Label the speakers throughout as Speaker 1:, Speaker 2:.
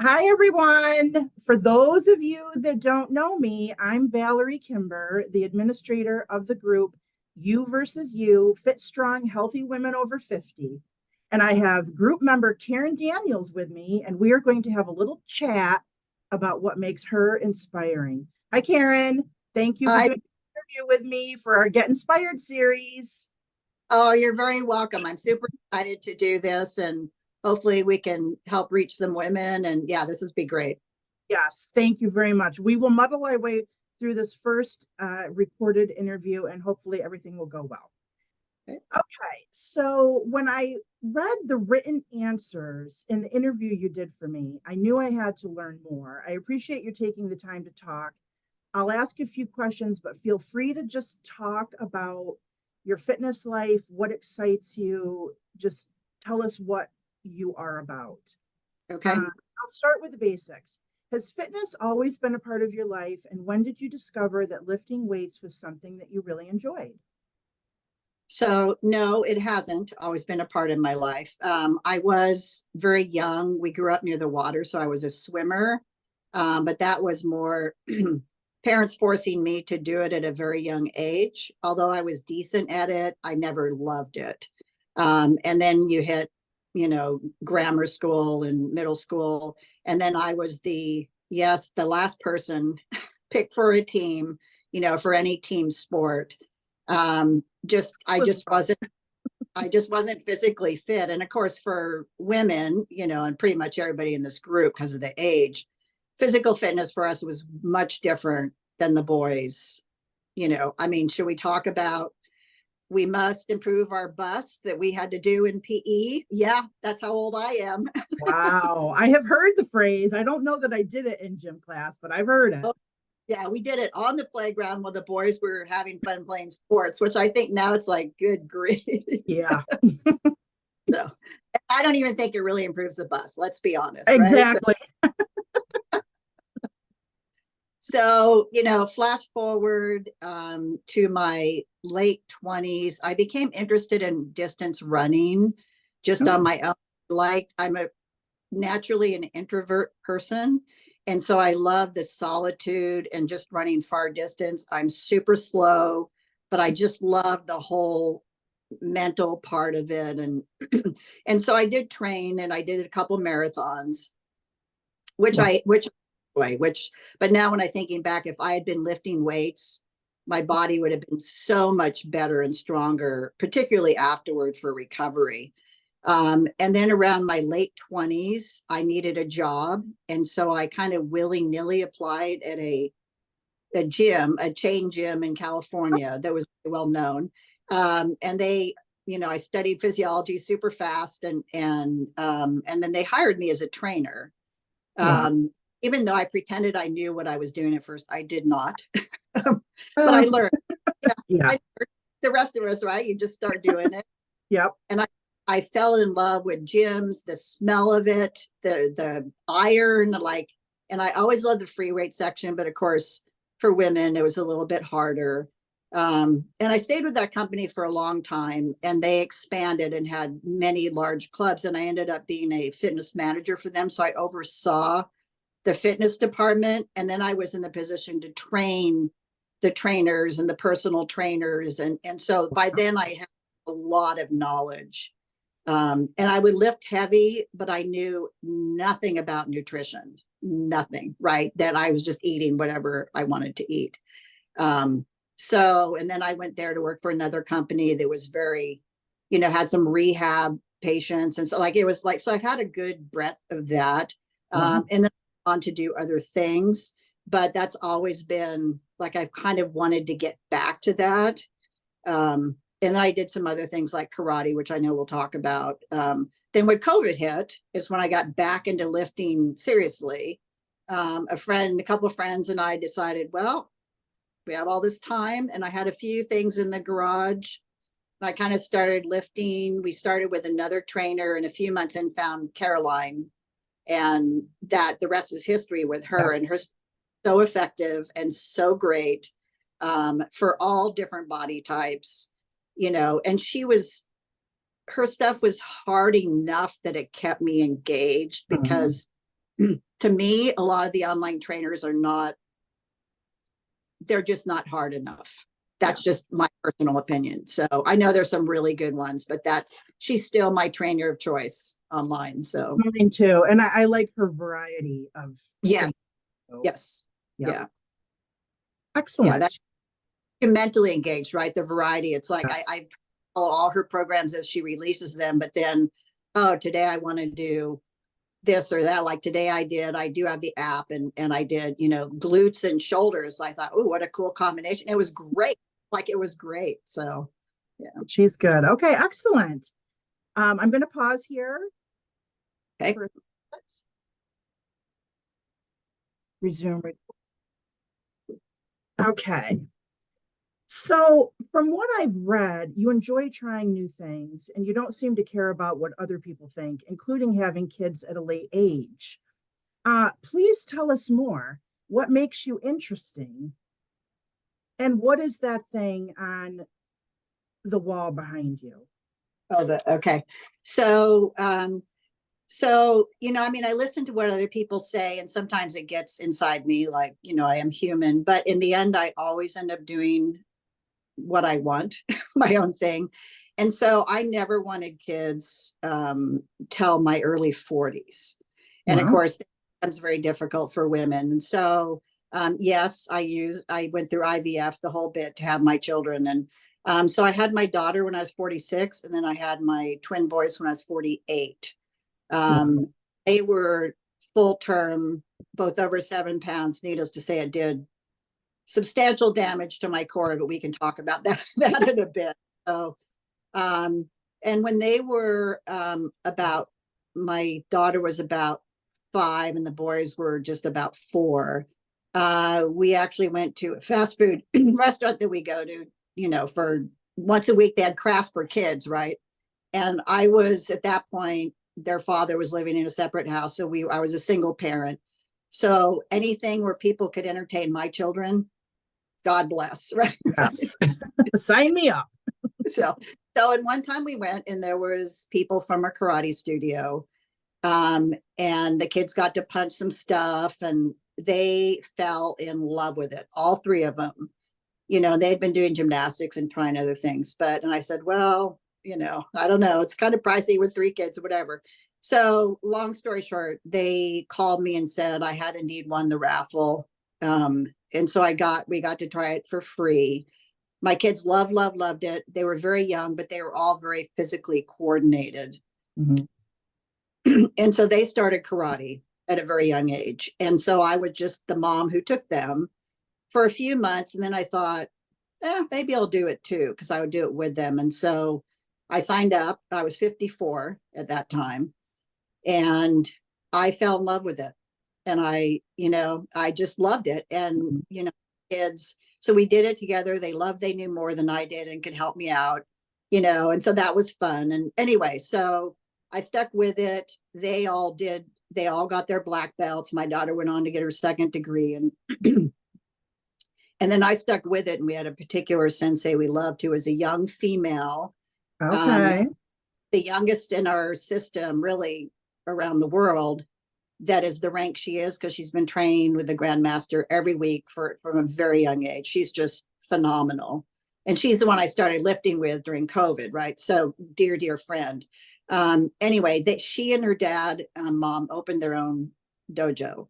Speaker 1: Hi, everyone. For those of you that don't know me, I'm Valerie Kimber, the administrator of the group You versus You Fit Strong Healthy Women Over 50. And I have group member Karen Daniels with me, and we are going to have a little chat about what makes her inspiring. Hi, Karen. Thank you for
Speaker 2: I,
Speaker 1: doing the interview with me for our Get Inspired series.
Speaker 2: oh, you're very welcome. I'm super excited to do this and hopefully we can help reach some women. And yeah, this has been great.
Speaker 1: Yes, thank you very much. We will muddle our way through this first recorded interview, and hopefully everything will go well.
Speaker 2: Okay.
Speaker 1: Okay, so when I read the written answers in the interview you did for me, I knew I had to learn more. I appreciate you taking the time to talk. I'll ask a few questions, but feel free to just talk about your fitness life, what excites you. Just tell us what you are about.
Speaker 2: Okay.
Speaker 1: I'll start with the basics. Has fitness always been a part of your life? And when did you discover that lifting weights was something that you really enjoyed?
Speaker 2: So no, it hasn't always been a part of my life. I was very young. We grew up near the water, so I was a swimmer. But that was more parents forcing me to do it at a very young age. Although I was decent at it, I never loved it. And then you hit, grammar school and middle school. And then I was the last person picked for a team, for any team sport. Just I
Speaker 1: Was
Speaker 2: just
Speaker 1: fun.
Speaker 2: wasn't I just wasn't physically fit. And of course, for women, and pretty much everybody in this group because of the age, physical fitness for us was much different than the boys. I mean, should we talk about we must improve our bust that we had to do in PE? Yeah, that's how old I am.
Speaker 1: Wow. I have heard the phrase. I don't know that I did it in gym class, but I've heard it.
Speaker 2: Yeah, we did it on the playground while the boys were having fun playing sports, which I think now it's like good grief.
Speaker 1: Yeah,
Speaker 2: So I don't even think it really improves the bus. Let's be honest, right? So,
Speaker 1: exactly.
Speaker 2: flash forward to my late 20s, I became interested in distance running just on
Speaker 1: Oh,
Speaker 2: my own. I'm a naturally an introvert person. And so I love the solitude and just running far distance. I'm super slow, but I just love the whole mental part of it. And and so I did train and I did a couple marathons, which
Speaker 1: wow.
Speaker 2: I which which but now when I thinking back, if I had been lifting weights, my body would have been so much better and stronger, particularly afterward for recovery. And then around my late 20s, I needed a job. And so I kind of willy nilly applied at a gym, a chain gym in California that was well known. And I studied physiology super fast, and then they hired me as a trainer.
Speaker 1: Wow.
Speaker 2: Um, Even though I pretended I knew what I was doing at first, I did not. But
Speaker 1: Uh,
Speaker 2: I learned. Yeah,
Speaker 1: yeah.
Speaker 2: I learned. The rest of us, right? You just start doing it.
Speaker 1: Yep.
Speaker 2: And I fell in love with gyms, the smell of it, the iron, and I always loved the free weight section, but of course, for women, it was a little bit harder. And I stayed with that company for a long time, and they expanded and had many large clubs. And I ended up being a fitness manager for them. So I oversaw the fitness department. And then I was in the position to train the trainers and the personal trainers. And so by then I had a lot of knowledge. And I would lift heavy, but I knew nothing about nutrition, nothing, right? That I was just eating whatever I wanted to eat. Um, and then I went there to work for another company that was very, had some rehab patients. And so so I've had a good breadth of that.
Speaker 1: Wow.
Speaker 2: And then on to do other things, but that's always been like, I've kind of wanted to get back to that. And then I did some other things like karate, which I know we'll talk about. Then when COVID hit is when I got back into lifting seriously. A couple of friends and I decided, well, we have all this time, and I had a few things in the garage. And I kind of started lifting. We started with another trainer, and a few months in found Caroline, and that the rest is history with
Speaker 1: Yeah.
Speaker 2: her, and her so effective and so great for all different body types, and her stuff was hard enough that it kept me engaged
Speaker 1: Mhm.
Speaker 2: because to me, a lot of the online trainers are not, they're just not hard enough. That's just my personal opinion. So I know there's some really good ones, but she's still my trainer of choice online. So
Speaker 1: Mine too. And I like her variety of.
Speaker 2: yes,
Speaker 1: info.
Speaker 2: yes,
Speaker 1: Yep.
Speaker 2: yeah,
Speaker 1: Excellent.
Speaker 2: that's mentally engaged, right? The variety. It's like
Speaker 1: Yes.
Speaker 2: I follow all her programs as she releases them, but then, oh, today I want to do this or that. Like today I do have the app and I did, glutes and shoulders. I thought, oh, what a cool combination. It was great. Like it was great. So yeah.
Speaker 1: She's good. Okay, excellent. I'm going to pause here.
Speaker 2: Okay.
Speaker 1: Resume. Okay. So, from what I've read, you enjoy trying new things and you don't seem to care about what other people think, including having kids at a late age. Please tell us more. What makes you interesting? And what is that thing on the wall behind you?
Speaker 2: Oh, okay. I mean, I listen to what other people say, and sometimes it gets inside me, like, I am human, but in the end, I always end up doing what I want, my own thing. And so I never wanted kids till my early 40s. And of
Speaker 1: Wow.
Speaker 2: course, that's very difficult for women. And so, yes, I went through IVF the whole bit to have my children. And so I had my daughter when I was 46, and then I had my twin boys when I was 48. They were full term, both over 7 pounds. Needless to say, it did substantial damage to my core, but we can talk about that in a bit. So, and when they were my daughter was about 5 and the boys were just about 4, we actually went to a fast food restaurant that we go to, for once a week. They had craft for kids, right? And I was at that point, their father was living in a separate house, so I was a single parent. So anything where people could entertain my children, God bless, right?
Speaker 1: Yes. Sign me up.
Speaker 2: So and one time we went and there was people from a karate studio, and the kids got to punch some stuff and they fell in love with it. All 3 of them, they'd been doing gymnastics and trying other things, and I said, well, I don't know. It's kind of pricey with 3 kids or whatever. So long story short, they called me and said I had indeed won the raffle. And so we got to try it for free. My kids loved it. They were very young, but they were all very physically coordinated. Mm-hmm. And so they started karate at a very young age. And so I was just the mom who took them for a few months. And then I thought, maybe I'll do it too, because I would do it with them. And so I signed up. I was 54 at that time. And I fell in love with it. And I just loved it. And, kids, so we did it together. They knew more than I did and could help me out, and so that was fun. And anyway, so I stuck with it. They all got their black belts. My daughter went on to get her 2nd degree. And and then I stuck with it. And we had a particular sensei we loved, who was a young female.
Speaker 1: Okay.
Speaker 2: The youngest in our system, really, around the world. That is the rank she is, because she's been training with the grandmaster every week from a very young age. She's just phenomenal. And she's the one I started lifting with during COVID, right? So dear friend. Anyway, she and her dad and mom opened their own dojo.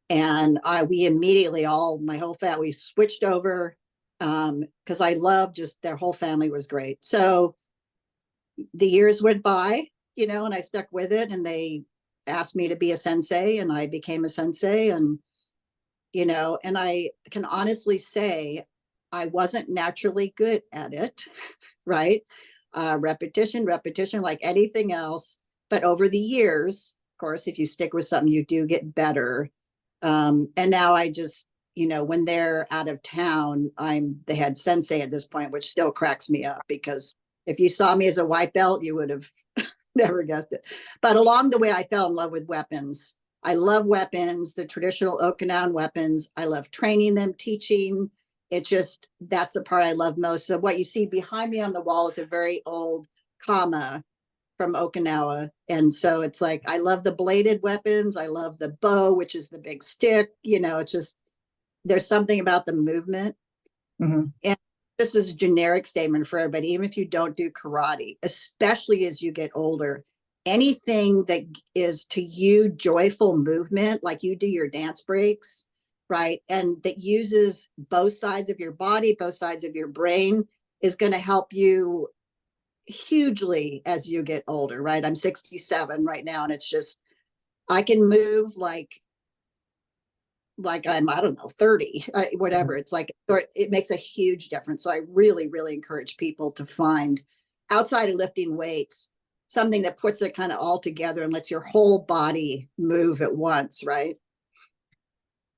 Speaker 2: And we immediately, my whole family switched over, because I loved just their whole family was great. So the years went by, and I stuck with it, and they asked me to be a sensei, and I became a sensei. And and I can honestly say I wasn't naturally good at it, right? Repetition, like anything else. But over the years, of course, if you stick with something, you do get better. And now I just, when they're out of town, I'm the head sensei at this point, which still cracks me up, because if you saw me as a white belt, you would have never guessed it. But along the way, I fell in love with weapons. I love weapons, the traditional Okinawan weapons. I love training them, teaching. That's the part I love most. So what you see behind me on the wall is a very old kama from Okinawa. And so it's like, I love the bladed weapons. I love the bow, which is the big stick. It's just, there's something about the movement.
Speaker 1: Mhm.
Speaker 2: And this is a generic statement for everybody, even if you don't do karate, especially as you get older, anything that is to you joyful movement, like you do your dance breaks, right? And that uses both sides of your body, both sides of your brain, is going to help you hugely as you get older, right? I'm 67 right now, and it's just, I can move like I'm, I don't know, 30, whatever. It's like, it makes a huge difference. So I really, really encourage people to find, outside of lifting weights, something that puts it kind of all together and lets your whole body move at once, right?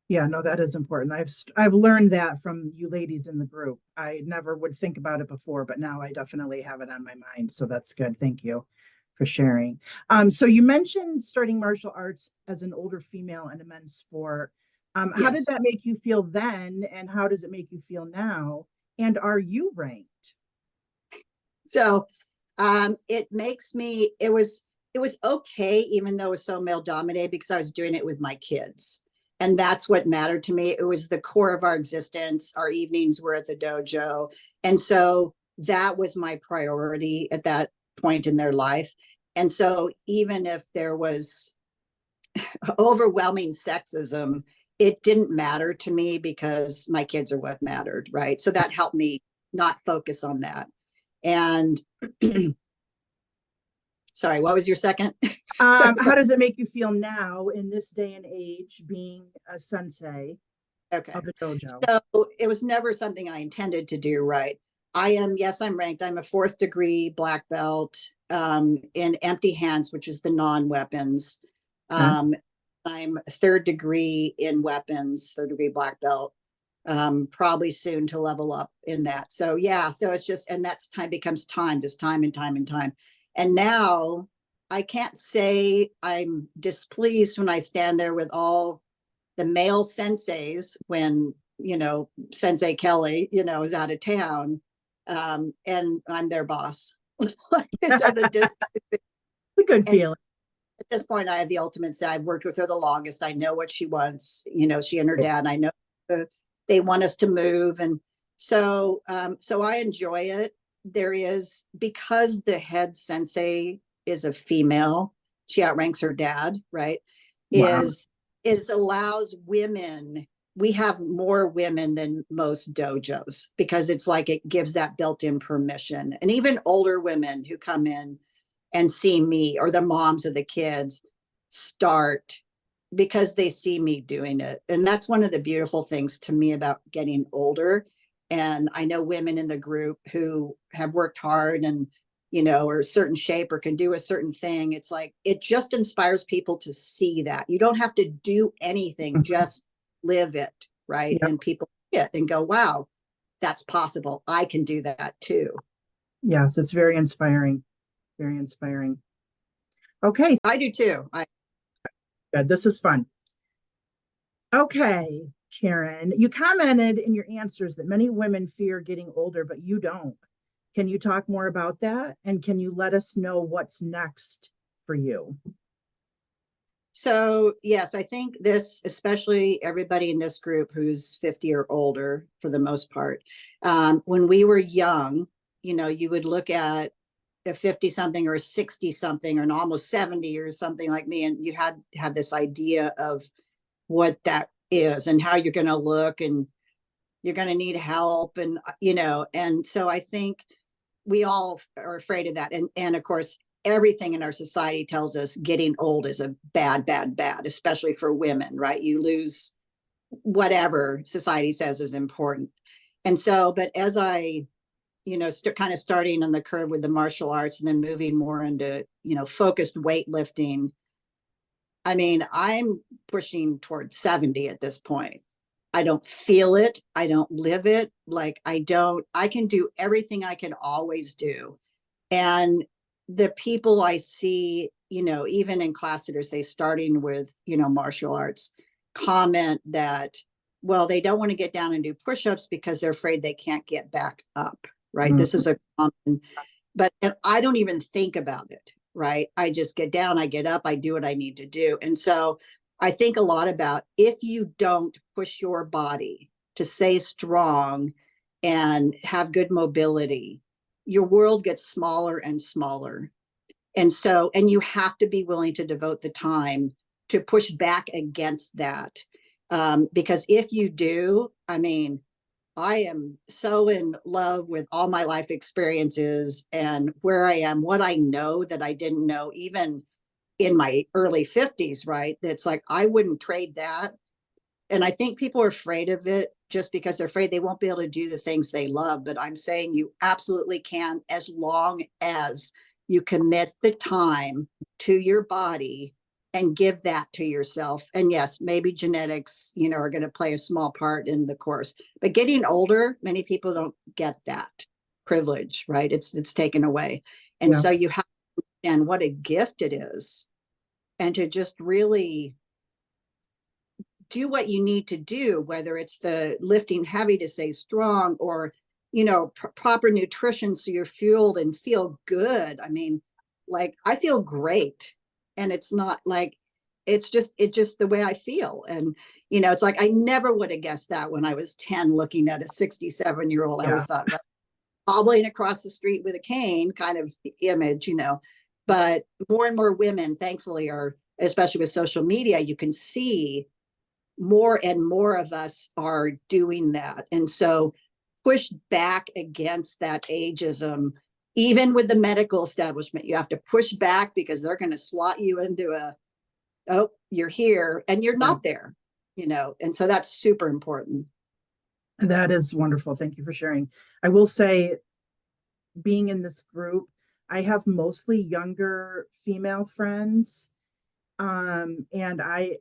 Speaker 1: Yeah, no, that is important. I've learned that from you ladies in the group. I never would think about it before, but now I definitely have it on my mind. So that's good. Thank you for sharing. So you mentioned starting martial arts as an older female in a men's sport. How did
Speaker 2: Yes.
Speaker 1: that make you feel then, and how does it make you feel now? And are you ranked?
Speaker 2: So it makes me, it was okay, even though it was so male dominated, because I was doing it with my kids. And that's what mattered to me. It was the core of our existence. Our evenings were at the dojo. And so that was my priority at that point in their life. And so even if there was overwhelming sexism, it didn't matter to me because my kids are what mattered, right? So that helped me not focus on that. And sorry, what was your second?
Speaker 1: How does it make you feel now in this day and age being a sensei
Speaker 2: Okay.
Speaker 1: of the dojo?
Speaker 2: So it was never something I intended to do, right? Yes, I'm ranked. I'm a fourth degree black belt in empty hands, which is the non-weapons.
Speaker 1: Okay.
Speaker 2: Um, I'm third degree in weapons, third degree black belt. Probably soon to level up in that. So yeah, so it's just, and that's time becomes time, just time and time and time. And now I can't say I'm displeased when I stand there with all the male senseis when, Sensei Kelly, is out of town, and I'm their boss.
Speaker 1: It's a good
Speaker 2: And so
Speaker 1: feeling.
Speaker 2: at this point, I have the ultimate say. I've worked with her the longest. I know what she wants. She and her dad. I know they want us to move, and so I enjoy it. There is, because the head sensei is a female. She outranks her dad, right?
Speaker 1: Wow.
Speaker 2: Is allows women. We have more women than most dojos because it's like it gives that built-in permission, and even older women who come in and see me, or the moms of the kids, start because they see me doing it. And that's one of the beautiful things to me about getting older. And I know women in the group who have worked hard and, are a certain shape or can do a certain thing. It's like, it just inspires people to see that. You don't have to do anything, just live it, right?
Speaker 1: Yep.
Speaker 2: And people see it and go, wow, that's possible. I can do that too.
Speaker 1: Yes, it's very inspiring. Very inspiring. Okay,
Speaker 2: I do too.
Speaker 1: good. This is fun. Okay, Karen, you commented in your answers that many women fear getting older, but you don't. Can you talk more about that? And can you let us know what's next for you?
Speaker 2: So, yes, I think this, especially everybody in this group who's 50 or older for the most part, when we were young, you would look at a 50 something or a 60 something or an almost 70 or something like me, and you had to have this idea of what that is and how you're going to look, and you're going to need help. And, and so I think we all are afraid of that. And of course, everything in our society tells us getting old is a bad, bad, bad, especially for women, right? You lose whatever society says is important. And so, but as I, kind of starting on the curve with the martial arts and then moving more into, focused weightlifting, I mean, I'm pushing towards 70 at this point. I don't feel it. I don't live it. Like I can do everything I can always do. And the people I see, even in class that are, say, starting with, martial arts, comment that, well, they don't want to get down and do push-ups because they're afraid they can't get back up, right?
Speaker 1: Mm,
Speaker 2: This is a common, but I don't even think about it, right? I just get down, I get up, I do what I need to do. And so I think a lot about if you don't push your body to stay strong and have good mobility, your world gets smaller and smaller. And so, and you have to be willing to devote the time to push back against that. Because if you do, I mean, I am so in love with all my life experiences and where I am, what I know that I didn't know even in my early 50s, right? That's like, I wouldn't trade that. And I think people are afraid of it just because they're afraid they won't be able to do the things they love. But I'm saying you absolutely can, as long as you commit the time to your body and give that to yourself. And yes, maybe genetics, are going to play a small part in the course. But getting older, many people don't get that privilege, right? It's taken away. And
Speaker 1: Yeah.
Speaker 2: so you have to understand what a gift it is, and to just really do what you need to do, whether it's the lifting heavy to stay strong, or proper nutrition so you're fueled and feel good. I mean, like, I feel great, and it's not like, it's just the way I feel. And it's like, I never would have guessed that when I was 10 looking at a 67-year-old. I would
Speaker 1: Yeah.
Speaker 2: have thought, well, hobbling across the street with a cane kind of image. But more and more women, thankfully, are, especially with social media, you can see more and more of us are doing that. And so push back against that ageism. Even with the medical establishment, you have to push back, because they're going to slot you into oh, you're here and you're not there, and so that's super important.
Speaker 1: That is wonderful. Thank you for sharing. I will say, being in this group, I have mostly younger female friends. And I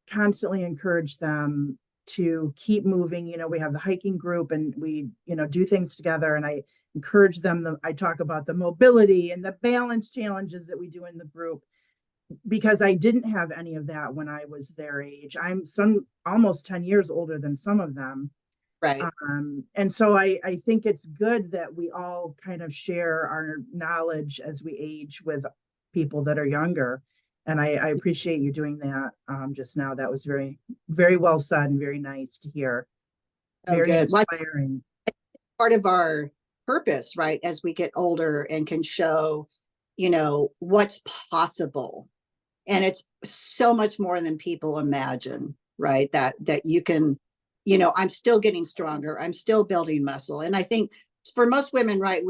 Speaker 1: constantly encourage them to keep moving. We have the hiking group, and we, do things together, and I encourage them. I talk about the mobility and the balance challenges that we do in the group, because I didn't have any of that when I was their age. I'm almost 10 years older than some of them.
Speaker 2: Right.
Speaker 1: And so I think it's good that we all kind of share our knowledge as we age with people that are younger. And I appreciate you doing that just now. That was very, very well said and very nice to hear.
Speaker 2: Oh,
Speaker 1: Very
Speaker 2: good. Well,
Speaker 1: inspiring.
Speaker 2: part of our purpose, right, as we get older and can show, what's possible. And it's so much more than people imagine, right? That you can, I'm still getting stronger, I'm still building muscle. And I think for most women, right,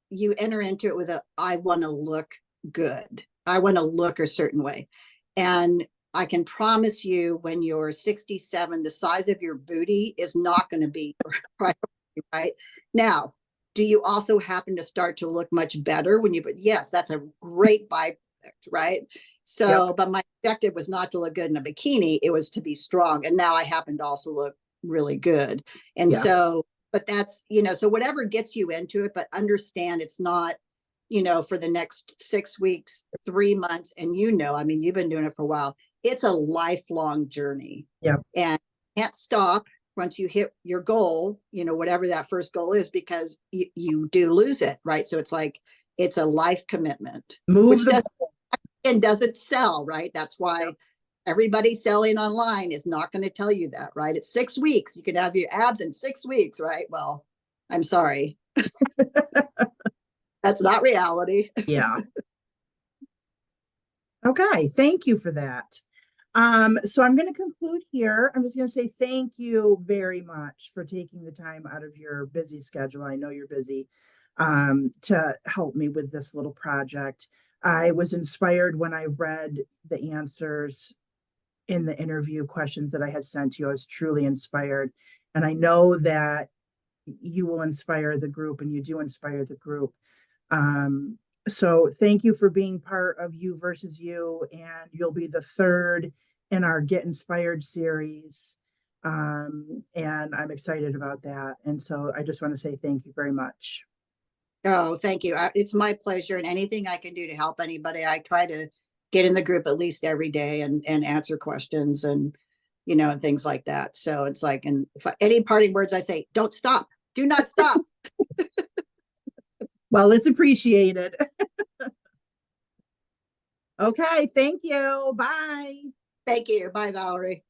Speaker 2: you enter into it with I want to look good, I want to look a certain way. And I can promise you, when you're 67, the size of your booty is not going to be priority, right? Now, do you also happen to start to look much better when but yes, that's a great byproduct, right? So,
Speaker 1: Yep.
Speaker 2: but my objective was not to look good in a bikini, it was to be strong. And now I happen to also look really good. And
Speaker 1: Yeah.
Speaker 2: so, but that's, so whatever gets you into it, but understand it's not, for the next 6 weeks, 3 months. And I mean, you've been doing it for a while. It's a lifelong journey.
Speaker 1: Yeah.
Speaker 2: And can't stop once you hit your goal, whatever that first goal is, because you do lose it, right? So it's like, it's a life commitment,
Speaker 1: Move
Speaker 2: which doesn't sell, right? That's why everybody selling online is not going to tell you that, right? It's 6 weeks. You could have your abs in 6 weeks, right? Well, I'm sorry. That's not reality.
Speaker 1: Yeah. Okay. Thank you for that. So I'm going to conclude here. I'm just going to say thank you very much for taking the time out of your busy schedule. I know you're busy, to help me with this little project. I was inspired when I read the answers in the interview questions that I had sent you. I was truly inspired. And I know that you will inspire the group, and you do inspire the group. So thank you for being part of You versus You, and you'll be the third in our Get Inspired series. And I'm excited about that. And so I just want to say thank you very much.
Speaker 2: Oh, thank you. It's my pleasure. And anything I can do to help anybody, I try to get in the group at least every day and answer questions and, and things like that. So it's like, and if any parting words, I say, don't stop. Do not stop.
Speaker 1: Well, it's appreciated. Okay, thank you. Bye.
Speaker 2: Thank you. Bye, Valerie.